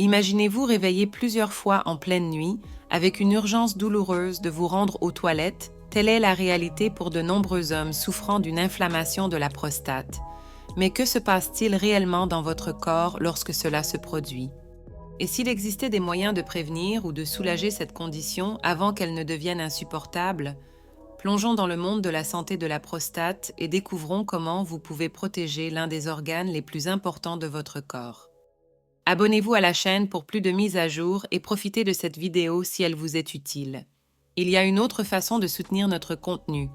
Imaginez-vous réveiller plusieurs fois en pleine nuit avec une urgence douloureuse de vous rendre aux toilettes. Telle est la réalité pour de nombreux hommes souffrant d'une inflammation de la prostate. Mais que se passe-t-il réellement dans votre corps lorsque cela se produit? Et s'il existait des moyens de prévenir ou de soulager cette condition avant qu'elle ne devienne insupportable? Plongeons dans le monde de la santé de la prostate et découvrons comment vous pouvez protéger l'un des organes les plus importants de votre corps. Abonnez-vous à la chaîne pour plus de mises à jour et profitez de cette vidéo si elle vous est utile. Il y a une autre façon de soutenir notre contenu.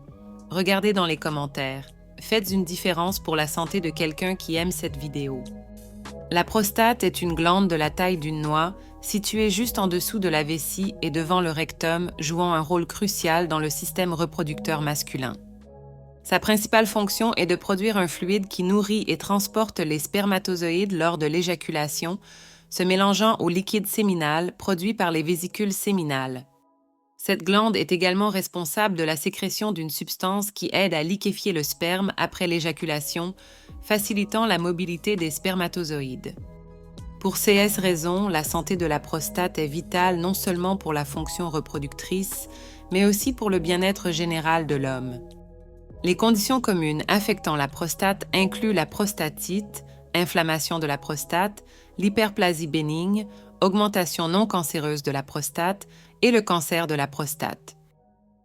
Regardez dans les commentaires. Faites une différence pour la santé de quelqu'un qui aime cette vidéo. La prostate est une glande de la taille d'une noix, située juste en dessous de la vessie et devant le rectum, jouant un rôle crucial dans le système reproducteur masculin. Sa principale fonction est de produire un fluide qui nourrit et transporte les spermatozoïdes lors de l'éjaculation, se mélangeant au liquide séminal produit par les vésicules séminales. Cette glande est également responsable de la sécrétion d'une substance qui aide à liquéfier le sperme après l'éjaculation, facilitant la mobilité des spermatozoïdes. Pour ces raisons, la santé de la prostate est vitale non seulement pour la fonction reproductrice, mais aussi pour le bien-être général de l'homme. Les conditions communes affectant la prostate incluent la prostatite, inflammation de la prostate, l'hyperplasie bénigne, augmentation non cancéreuse de la prostate et le cancer de la prostate.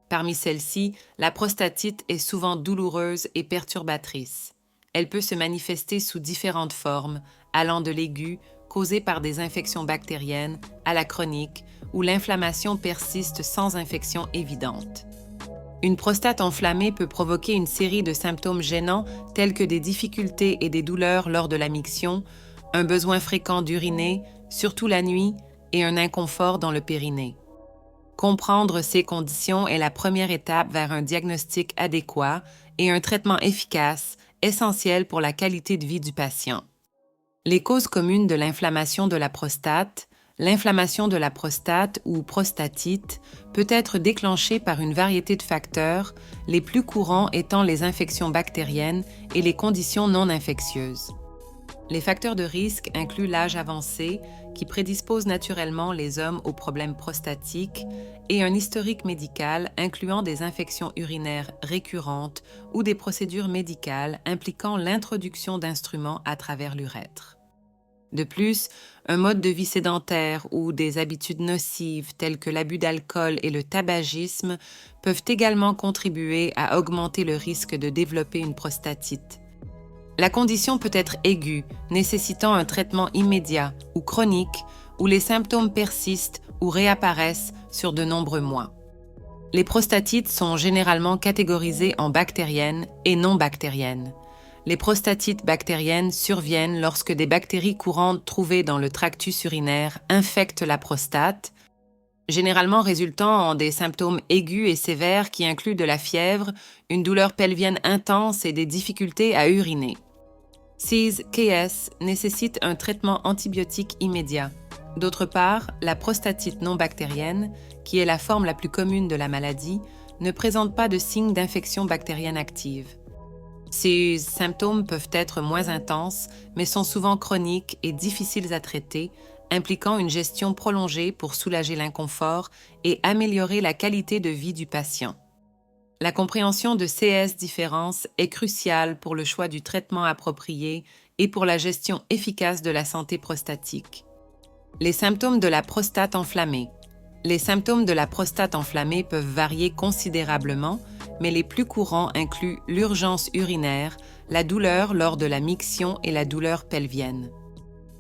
Parmi celles-ci, la prostatite est souvent douloureuse et perturbatrice. Elle peut se manifester sous différentes formes, allant de l'aigu, causée par des infections bactériennes, à la chronique, où l'inflammation persiste sans infection évidente. Une prostate enflammée peut provoquer une série de symptômes gênants tels que des difficultés et des douleurs lors de la miction, un besoin fréquent d'uriner, surtout la nuit, et un inconfort dans le périnée. Comprendre ces conditions est la première étape vers un diagnostic adéquat et un traitement efficace, essentiel pour la qualité de vie du patient. Les causes communes de l'inflammation de la prostate. L'inflammation de la prostate ou prostatite peut être déclenchée par une variété de facteurs, les plus courants étant les infections bactériennes et les conditions non infectieuses. Les facteurs de risque incluent l'âge avancé, qui prédispose naturellement les hommes aux problèmes prostatiques, et un historique médical incluant des infections urinaires récurrentes ou des procédures médicales impliquant l'introduction d'instruments à travers l'urètre. De plus, un mode de vie sédentaire ou des habitudes nocives telles que l'abus d'alcool et le tabagisme peuvent également contribuer à augmenter le risque de développer une prostatite. La condition peut être aiguë, nécessitant un traitement immédiat ou chronique, où les symptômes persistent ou réapparaissent sur de nombreux mois. Les prostatites sont généralement catégorisées en bactériennes et non bactériennes. Les prostatites bactériennes surviennent lorsque des bactéries courantes trouvées dans le tractus urinaire infectent la prostate, généralement résultant en des symptômes aigus et sévères qui incluent de la fièvre, une douleur pelvienne intense et des difficultés à uriner. Ces KS nécessitent un traitement antibiotique immédiat. D'autre part, la prostatite non bactérienne, qui est la forme la plus commune de la maladie, ne présente pas de signes d'infection bactérienne active. Ces symptômes peuvent être moins intenses, mais sont souvent chroniques et difficiles à traiter, impliquant une gestion prolongée pour soulager l'inconfort et améliorer la qualité de vie du patient. La compréhension de ces différences est cruciale pour le choix du traitement approprié et pour la gestion efficace de la santé prostatique. Les symptômes de la prostate enflammée. Les symptômes de la prostate enflammée peuvent varier considérablement, mais les plus courants incluent l'urgence urinaire, la douleur lors de la miction et la douleur pelvienne.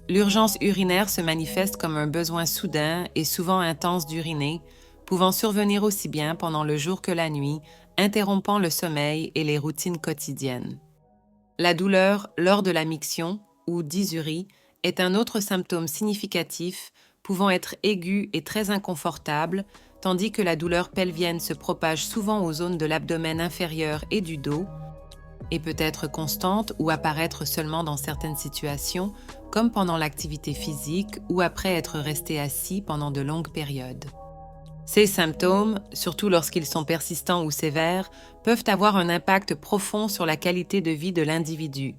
L'urgence urinaire se manifeste comme un besoin soudain et souvent intense d'uriner, pouvant survenir aussi bien pendant le jour que la nuit, interrompant le sommeil et les routines quotidiennes. La douleur lors de la miction, ou dysurie, est un autre symptôme significatif, pouvant être aigu et très inconfortable, tandis que la douleur pelvienne se propage souvent aux zones de l'abdomen inférieur et du dos, et peut être constante ou apparaître seulement dans certaines situations, comme pendant l'activité physique ou après être resté assis pendant de longues périodes. Ces symptômes, surtout lorsqu'ils sont persistants ou sévères, peuvent avoir un impact profond sur la qualité de vie de l'individu.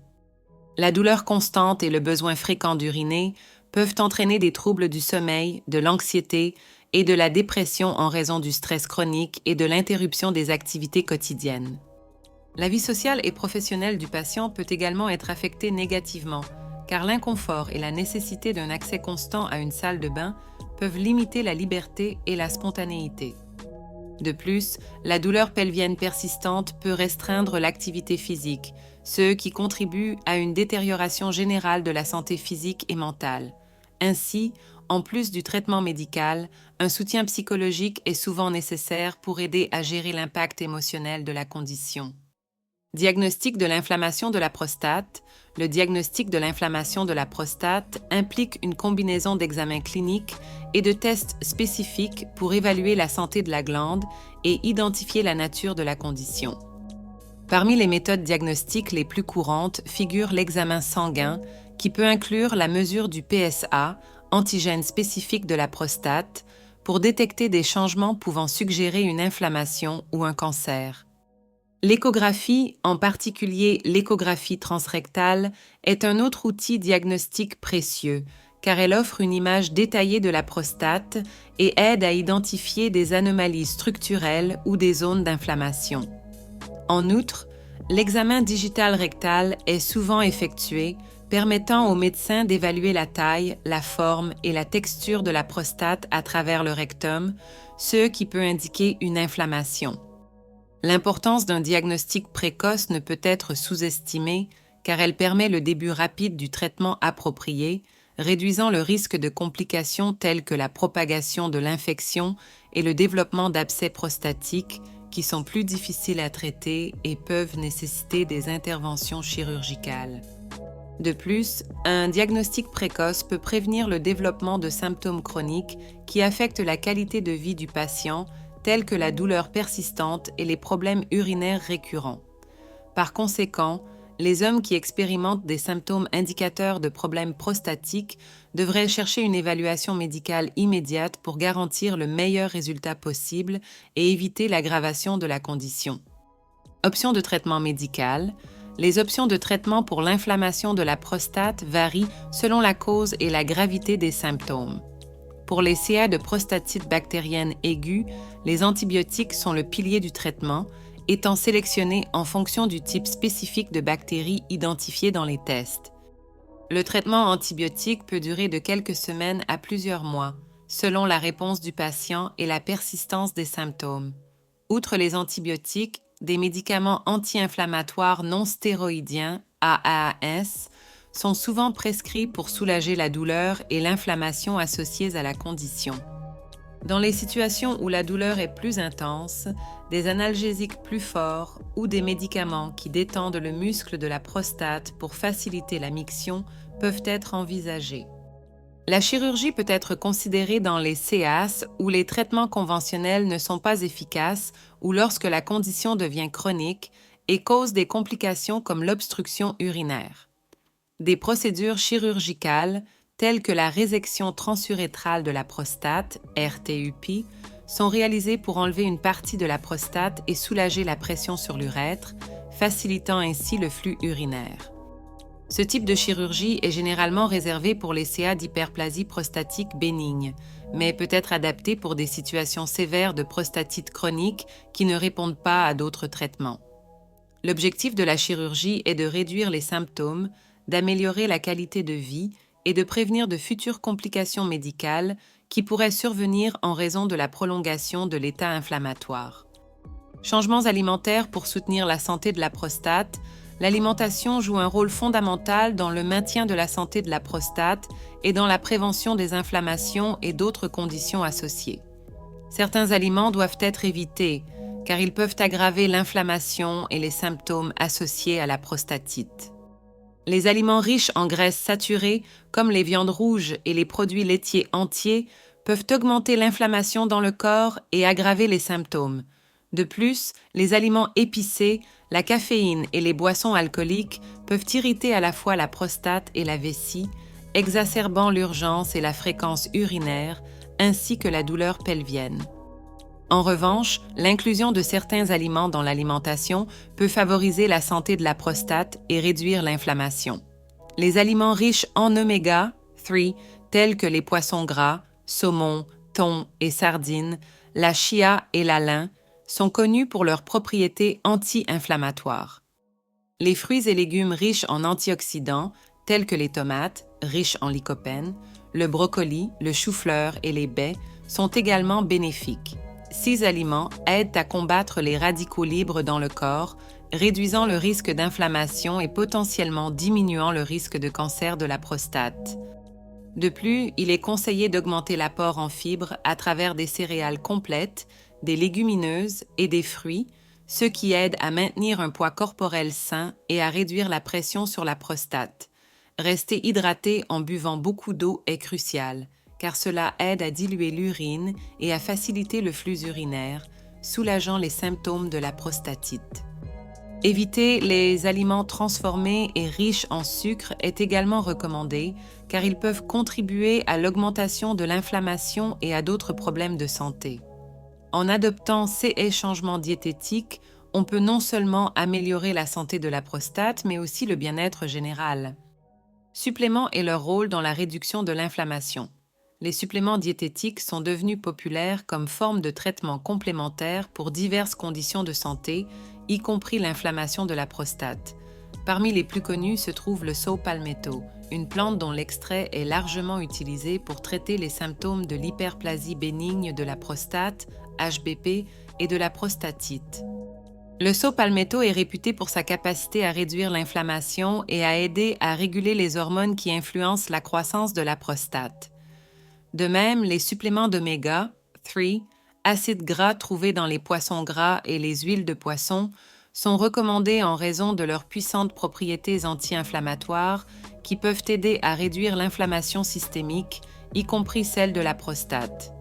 La douleur constante et le besoin fréquent d'uriner peuvent entraîner des troubles du sommeil, de l'anxiété et de la dépression en raison du stress chronique et de l'interruption des activités quotidiennes. La vie sociale et professionnelle du patient peut également être affectée négativement, car l'inconfort et la nécessité d'un accès constant à une salle de bain peuvent limiter la liberté et la spontanéité. De plus, la douleur pelvienne persistante peut restreindre l'activité physique, ce qui contribue à une détérioration générale de la santé physique et mentale. Ainsi, en plus du traitement médical, un soutien psychologique est souvent nécessaire pour aider à gérer l'impact émotionnel de la condition. Diagnostic de l'inflammation de la prostate. Le diagnostic de l'inflammation de la prostate implique une combinaison d'examens cliniques et de tests spécifiques pour évaluer la santé de la glande et identifier la nature de la condition. Parmi les méthodes diagnostiques les plus courantes figure l'examen sanguin, qui peut inclure la mesure du PSA, antigène spécifique de la prostate, pour détecter des changements pouvant suggérer une inflammation ou un cancer. L'échographie, en particulier l'échographie transrectale, est un autre outil diagnostique précieux, car elle offre une image détaillée de la prostate et aide à identifier des anomalies structurelles ou des zones d'inflammation. En outre, l'examen digital rectal est souvent effectué, permettant aux médecins d'évaluer la taille, la forme et la texture de la prostate à travers le rectum, ce qui peut indiquer une inflammation. L'importance d'un diagnostic précoce ne peut être sous-estimée car elle permet le début rapide du traitement approprié, réduisant le risque de complications telles que la propagation de l'infection et le développement d'abcès prostatiques qui sont plus difficiles à traiter et peuvent nécessiter des interventions chirurgicales. De plus, un diagnostic précoce peut prévenir le développement de symptômes chroniques qui affectent la qualité de vie du patient, tels que la douleur persistante et les problèmes urinaires récurrents. Par conséquent, les hommes qui expérimentent des symptômes indicateurs de problèmes prostatiques devraient chercher une évaluation médicale immédiate pour garantir le meilleur résultat possible et éviter l'aggravation de la condition. Options de traitement médical. Les options de traitement pour l'inflammation de la prostate varient selon la cause et la gravité des symptômes. Pour les CA de prostatite bactérienne aiguë, les antibiotiques sont le pilier du traitement, étant sélectionnés en fonction du type spécifique de bactéries identifiées dans les tests. Le traitement antibiotique peut durer de quelques semaines à plusieurs mois, selon la réponse du patient et la persistance des symptômes. Outre les antibiotiques, des médicaments anti-inflammatoires non stéroïdiens, AAS, sont souvent prescrits pour soulager la douleur et l'inflammation associées à la condition. Dans les situations où la douleur est plus intense, des analgésiques plus forts ou des médicaments qui détendent le muscle de la prostate pour faciliter la miction peuvent être envisagés. La chirurgie peut être considérée dans les CAS où les traitements conventionnels ne sont pas efficaces ou lorsque la condition devient chronique et cause des complications comme l'obstruction urinaire. Des procédures chirurgicales, telles que la résection transurétrale de la prostate, RTUP, sont réalisées pour enlever une partie de la prostate et soulager la pression sur l'urètre, facilitant ainsi le flux urinaire. Ce type de chirurgie est généralement réservé pour les CA d'hyperplasie prostatique bénigne, mais peut être adapté pour des situations sévères de prostatite chronique qui ne répondent pas à d'autres traitements. L'objectif de la chirurgie est de réduire les symptômes, d'améliorer la qualité de vie et de prévenir de futures complications médicales qui pourraient survenir en raison de la prolongation de l'état inflammatoire. Changements alimentaires pour soutenir la santé de la prostate. L'alimentation joue un rôle fondamental dans le maintien de la santé de la prostate et dans la prévention des inflammations et d'autres conditions associées. Certains aliments doivent être évités car ils peuvent aggraver l'inflammation et les symptômes associés à la prostatite. Les aliments riches en graisses saturées, comme les viandes rouges et les produits laitiers entiers, peuvent augmenter l'inflammation dans le corps et aggraver les symptômes. De plus, les aliments épicés, la caféine et les boissons alcooliques peuvent irriter à la fois la prostate et la vessie, exacerbant l'urgence et la fréquence urinaire, ainsi que la douleur pelvienne. En revanche, l'inclusion de certains aliments dans l'alimentation peut favoriser la santé de la prostate et réduire l'inflammation. Les aliments riches en oméga 3, tels que les poissons gras, saumon, thon et sardines, la chia et la lin, sont connus pour leurs propriétés anti-inflammatoires. Les fruits et légumes riches en antioxydants, tels que les tomates, riches en lycopène, le brocoli, le chou-fleur et les baies, sont également bénéfiques. Ces aliments aident à combattre les radicaux libres dans le corps, réduisant le risque d'inflammation et potentiellement diminuant le risque de cancer de la prostate. De plus, il est conseillé d'augmenter l'apport en fibres à travers des céréales complètes, des légumineuses et des fruits, ce qui aide à maintenir un poids corporel sain et à réduire la pression sur la prostate. Rester hydraté en buvant beaucoup d'eau est crucial, car cela aide à diluer l'urine et à faciliter le flux urinaire, soulageant les symptômes de la prostatite. Éviter les aliments transformés et riches en sucre est également recommandé, car ils peuvent contribuer à l'augmentation de l'inflammation et à d'autres problèmes de santé. En adoptant ces changements diététiques, on peut non seulement améliorer la santé de la prostate, mais aussi le bien-être général. Suppléments et leur rôle dans la réduction de l'inflammation. Les suppléments diététiques sont devenus populaires comme forme de traitement complémentaire pour diverses conditions de santé, y compris l'inflammation de la prostate. Parmi les plus connus se trouve le saw palmetto, une plante dont l'extrait est largement utilisé pour traiter les symptômes de l'hyperplasie bénigne de la prostate, HBP, et de la prostatite. Le saw palmetto est réputé pour sa capacité à réduire l'inflammation et à aider à réguler les hormones qui influencent la croissance de la prostate. De même, les suppléments d'oméga 3, acides gras trouvés dans les poissons gras et les huiles de poisson, sont recommandés en raison de leurs puissantes propriétés anti-inflammatoires qui peuvent aider à réduire l'inflammation systémique, y compris celle de la prostate.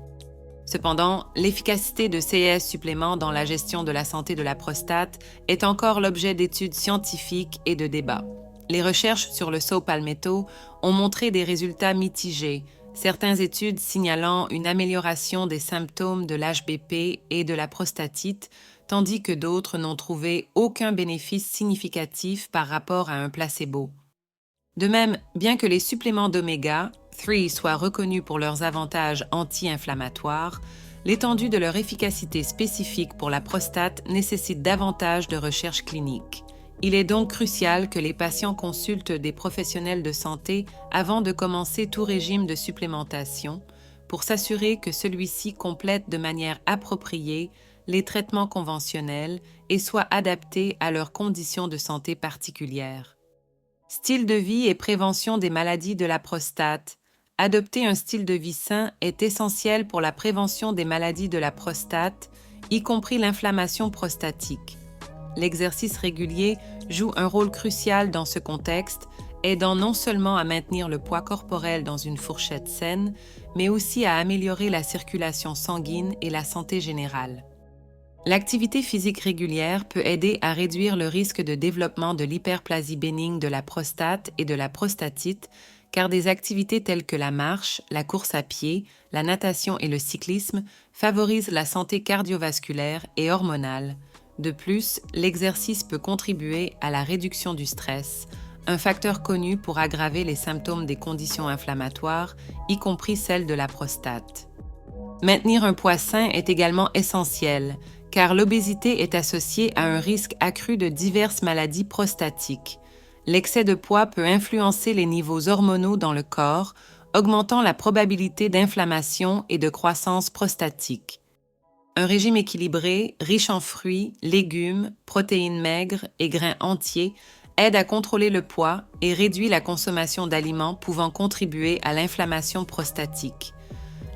Cependant, l'efficacité de ces suppléments dans la gestion de la santé de la prostate est encore l'objet d'études scientifiques et de débats. Les recherches sur le saw palmetto ont montré des résultats mitigés, certaines études signalant une amélioration des symptômes de l'HBP et de la prostatite, tandis que d'autres n'ont trouvé aucun bénéfice significatif par rapport à un placebo. De même, bien que les suppléments d'oméga 3 soient reconnus pour leurs avantages anti-inflammatoires, l'étendue de leur efficacité spécifique pour la prostate nécessite davantage de recherches cliniques. Il est donc crucial que les patients consultent des professionnels de santé avant de commencer tout régime de supplémentation pour s'assurer que celui-ci complète de manière appropriée les traitements conventionnels et soit adapté à leurs conditions de santé particulières. Style de vie et prévention des maladies de la prostate. Adopter un style de vie sain est essentiel pour la prévention des maladies de la prostate, y compris l'inflammation prostatique. L'exercice régulier joue un rôle crucial dans ce contexte, aidant non seulement à maintenir le poids corporel dans une fourchette saine, mais aussi à améliorer la circulation sanguine et la santé générale. L'activité physique régulière peut aider à réduire le risque de développement de l'hyperplasie bénigne de la prostate et de la prostatite, car des activités telles que la marche, la course à pied, la natation et le cyclisme favorisent la santé cardiovasculaire et hormonale. De plus, l'exercice peut contribuer à la réduction du stress, un facteur connu pour aggraver les symptômes des conditions inflammatoires, y compris celles de la prostate. Maintenir un poids sain est également essentiel, car l'obésité est associée à un risque accru de diverses maladies prostatiques. L'excès de poids peut influencer les niveaux hormonaux dans le corps, augmentant la probabilité d'inflammation et de croissance prostatique. Un régime équilibré, riche en fruits, légumes, protéines maigres et grains entiers aide à contrôler le poids et réduit la consommation d'aliments pouvant contribuer à l'inflammation prostatique.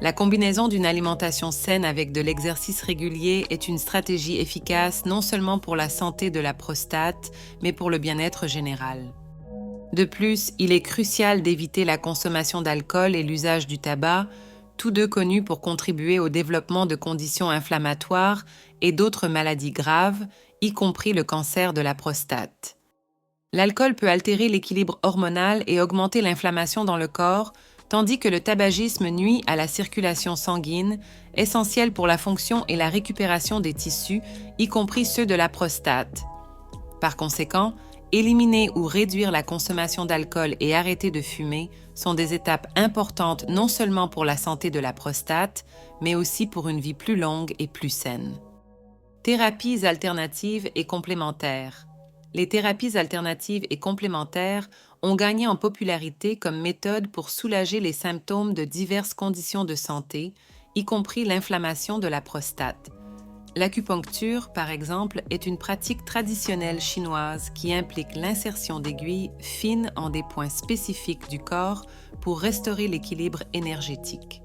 La combinaison d'une alimentation saine avec de l'exercice régulier est une stratégie efficace non seulement pour la santé de la prostate, mais pour le bien-être général. De plus, il est crucial d'éviter la consommation d'alcool et l'usage du tabac, tous deux connus pour contribuer au développement de conditions inflammatoires et d'autres maladies graves, y compris le cancer de la prostate. L'alcool peut altérer l'équilibre hormonal et augmenter l'inflammation dans le corps, tandis que le tabagisme nuit à la circulation sanguine, essentielle pour la fonction et la récupération des tissus, y compris ceux de la prostate. Par conséquent, Éliminer ou réduire la consommation d'alcool et arrêter de fumer sont des étapes importantes non seulement pour la santé de la prostate, mais aussi pour une vie plus longue et plus saine. Thérapies alternatives et complémentaires. Les thérapies alternatives et complémentaires ont gagné en popularité comme méthode pour soulager les symptômes de diverses conditions de santé, y compris l'inflammation de la prostate. L'acupuncture, par exemple, est une pratique traditionnelle chinoise qui implique l'insertion d'aiguilles fines en des points spécifiques du corps pour restaurer l'équilibre énergétique.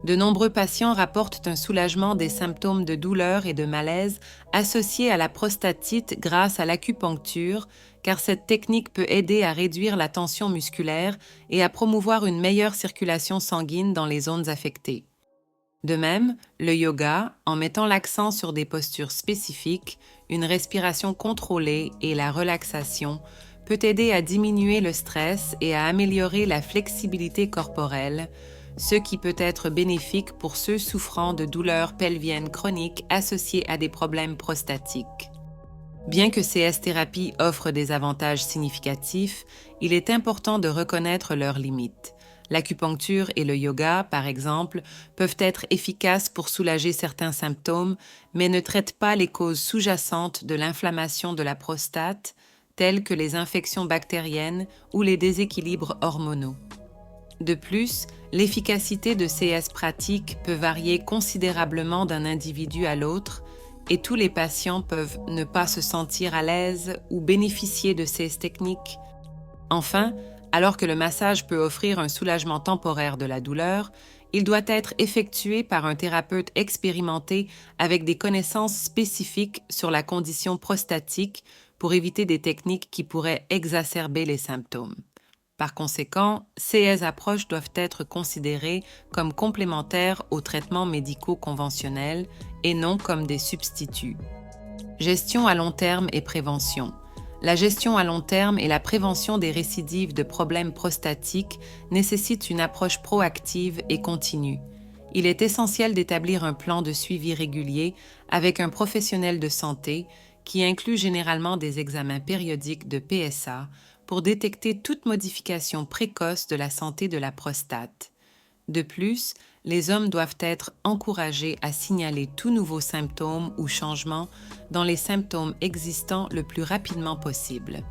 De nombreux patients rapportent un soulagement des symptômes de douleur et de malaise associés à la prostatite grâce à l'acupuncture, car cette technique peut aider à réduire la tension musculaire et à promouvoir une meilleure circulation sanguine dans les zones affectées. De même, le yoga, en mettant l'accent sur des postures spécifiques, une respiration contrôlée et la relaxation, peut aider à diminuer le stress et à améliorer la flexibilité corporelle, ce qui peut être bénéfique pour ceux souffrant de douleurs pelviennes chroniques associées à des problèmes prostatiques. Bien que ces thérapies offrent des avantages significatifs, il est important de reconnaître leurs limites. L'acupuncture et le yoga, par exemple, peuvent être efficaces pour soulager certains symptômes, mais ne traitent pas les causes sous-jacentes de l'inflammation de la prostate, telles que les infections bactériennes ou les déséquilibres hormonaux. De plus, l'efficacité de ces pratiques peut varier considérablement d'un individu à l'autre, et tous les patients peuvent ne pas se sentir à l'aise ou bénéficier de ces techniques. Enfin, alors que le massage peut offrir un soulagement temporaire de la douleur, il doit être effectué par un thérapeute expérimenté avec des connaissances spécifiques sur la condition prostatique pour éviter des techniques qui pourraient exacerber les symptômes. Par conséquent, ces approches doivent être considérées comme complémentaires aux traitements médicaux conventionnels et non comme des substituts. Gestion à long terme et prévention. La gestion à long terme et la prévention des récidives de problèmes prostatiques nécessitent une approche proactive et continue. Il est essentiel d'établir un plan de suivi régulier avec un professionnel de santé qui inclut généralement des examens périodiques de PSA pour détecter toute modification précoce de la santé de la prostate. De plus, les hommes doivent être encouragés à signaler tout nouveau symptôme ou changement dans les symptômes existants le plus rapidement possible.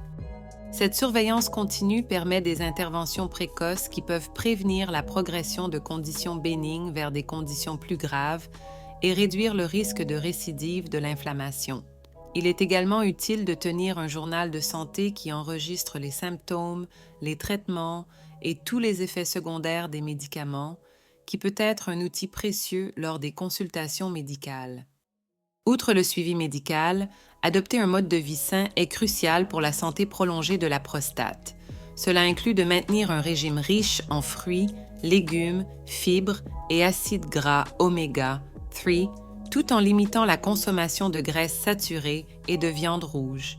Cette surveillance continue permet des interventions précoces qui peuvent prévenir la progression de conditions bénignes vers des conditions plus graves et réduire le risque de récidive de l'inflammation. Il est également utile de tenir un journal de santé qui enregistre les symptômes, les traitements et tous les effets secondaires des médicaments, qui peut être un outil précieux lors des consultations médicales. Outre le suivi médical, adopter un mode de vie sain est crucial pour la santé prolongée de la prostate. Cela inclut de maintenir un régime riche en fruits, légumes, fibres et acides gras oméga 3, tout en limitant la consommation de graisses saturées et de viande rouge.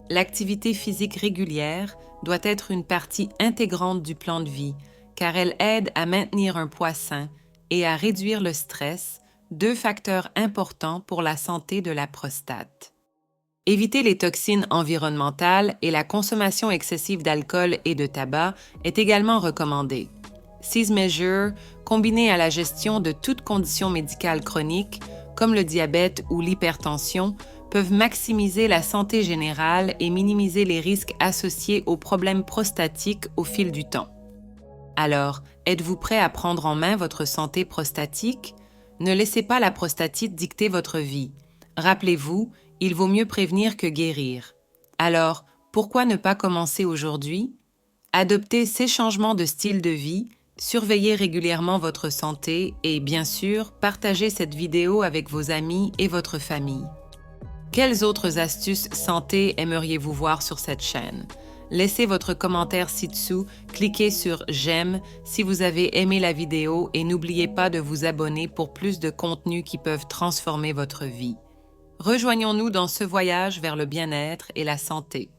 L'activité physique régulière doit être une partie intégrante du plan de vie, car elle aide à maintenir un poids sain et à réduire le stress, deux facteurs importants pour la santé de la prostate. Éviter les toxines environnementales et la consommation excessive d'alcool et de tabac est également recommandé. Ces mesures, combinées à la gestion de toute condition médicale chronique, comme le diabète ou l'hypertension, peuvent maximiser la santé générale et minimiser les risques associés aux problèmes prostatiques au fil du temps. Alors, êtes-vous prêt à prendre en main votre santé prostatique? Ne laissez pas la prostatite dicter votre vie. Rappelez-vous, il vaut mieux prévenir que guérir. Alors, pourquoi ne pas commencer aujourd'hui? Adoptez ces changements de style de vie, surveillez régulièrement votre santé et, bien sûr, partagez cette vidéo avec vos amis et votre famille. Quelles autres astuces santé aimeriez-vous voir sur cette chaîne? Laissez votre commentaire ci-dessous, cliquez sur « J'aime » si vous avez aimé la vidéo et n'oubliez pas de vous abonner pour plus de contenus qui peuvent transformer votre vie. Rejoignons-nous dans ce voyage vers le bien-être et la santé.